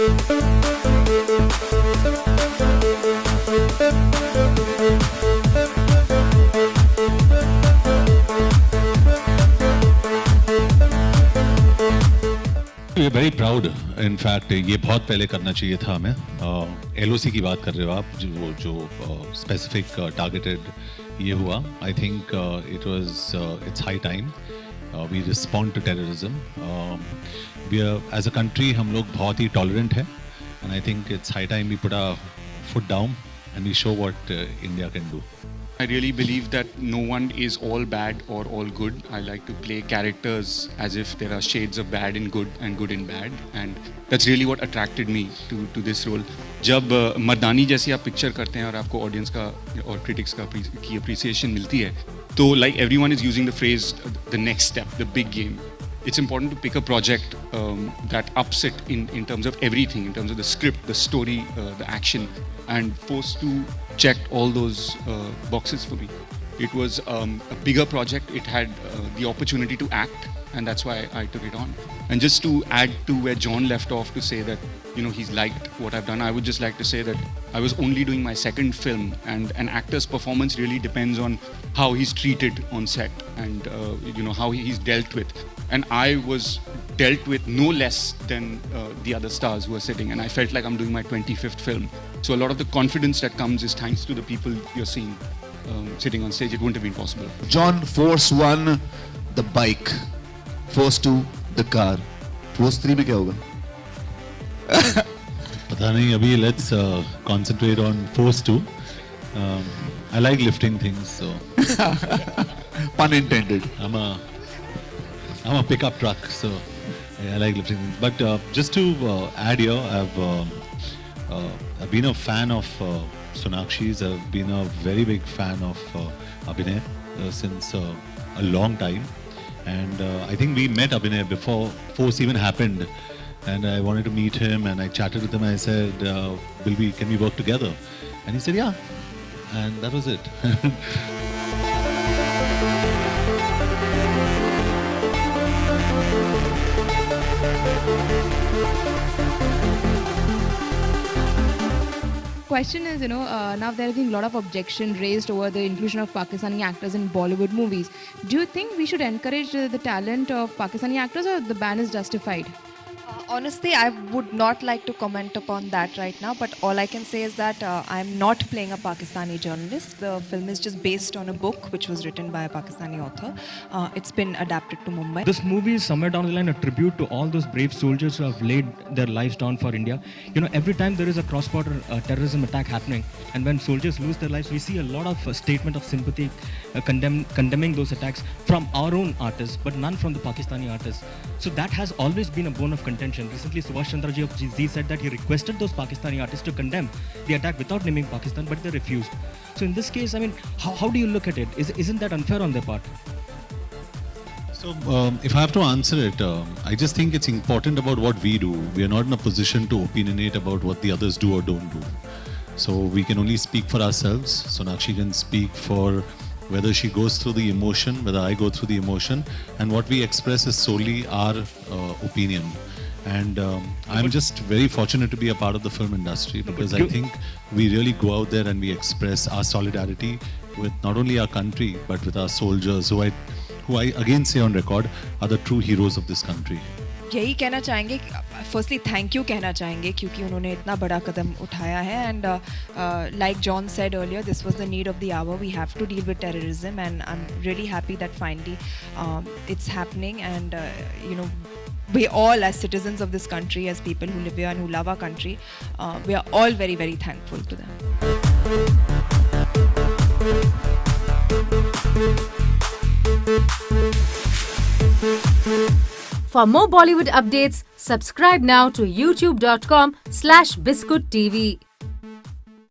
We very proud in fact ये बहुत पहले करना चाहिए था हमें. LOC की बात कर रहे हो आप, जो स्पेसिफिक टारगेटेड ये हुआ. I think it was it's high time we respond to terrorism. We as a country हम लोग बहुत ही टॉलरेंट है, and I think it's high time we put a foot down and we show what India can do. I really believe that no one is all bad or all good. I like to play characters as if there are shades of bad in good and good in bad, and that's really what attracted me to this role. जब मर्दानी जैसी आप picture करते हैं और आपको audience का और critics का की अप्रिसिएशन मिलती है, तो like everyone is using the phrase the next step, the big game. It's important to pick a project that ups it in terms of everything, in terms of the script, the story, the action, and forced to check all those boxes for me. It was a bigger project. It had the opportunity to act, and that's why I took it on. And just to add to where John left off to say that, you know, he's liked what I've done, I would just like to say that I was only doing my second film, and an actor's performance really depends on how he's treated on set, and you know, how he's dealt with. And I was dealt with no less than the other stars who are sitting, and I felt like I'm doing my 25th film. So a lot of the confidence that comes is thanks to the people you're seeing sitting on stage. It wouldn't have been possible. John, Force 1 the bike, Force 2 the car, Force 3 में क्या होगा? पता नहीं, अभी let's concentrate on Force 2. I like lifting things, so Pun intended. I'm a pickup truck, so I like lifting things. But just to add here, I've been a fan of Sonakshi's. I've been a very big fan of Abhinay since a long time. And I think we met Abhinay before Force even happened. And I wanted to meet him, and I chatted with him. I said, can we work together? And he said, yeah. And that was it. Question is, you know, now there have been a lot of objection raised over the inclusion of Pakistani actors in Bollywood movies. Do you think we should encourage the talent of Pakistani actors, or the ban is justified? Honestly, I would not like to comment upon that right now, but all I can say is that I'm not playing a Pakistani journalist. The film is just based on a book which was written by a Pakistani author. It's been adapted to Mumbai. This movie is somewhere down the line a tribute to all those brave soldiers who have laid their lives down for India. You know, every time there is a cross-border terrorism attack happening, and when soldiers lose their lives, we see a lot of statement of sympathy condemning those attacks from our own artists, but none from the Pakistani artists. So that has always been a bone of contention. Recently, Subhash Chandra Ji said that he requested those Pakistani artists to condemn the attack without naming Pakistan, but they refused. So in this case, I mean, how do you look at it? Isn't that unfair on their part? So if I have to answer it, I just think it's important about what we do. We are not in a position to opinionate about what the others do or don't do. So we can only speak for ourselves. Sonakshi can speak for whether she goes through the emotion, whether I go through the emotion, and what we express is solely our opinion. And I'm just very fortunate to be a part of the film industry, because I think we really go out there and we express our solidarity with not only our country but with our soldiers, who I again say on record are the true heroes of this country. यही कहना चाहेंगे, firstly thank you कहना चाहेंगे, क्योंकि उन्होंने इतना बड़ा कदम उठाया है. And like John said earlier, this was the need of the hour. We have to deal with terrorism, and I am really happy that finally it's happening. And you know, we all as citizens of this country, as people who live here and who love our country, we are all very, very thankful to them. For more Bollywood updates, subscribe now to youtube.com/biscuittv.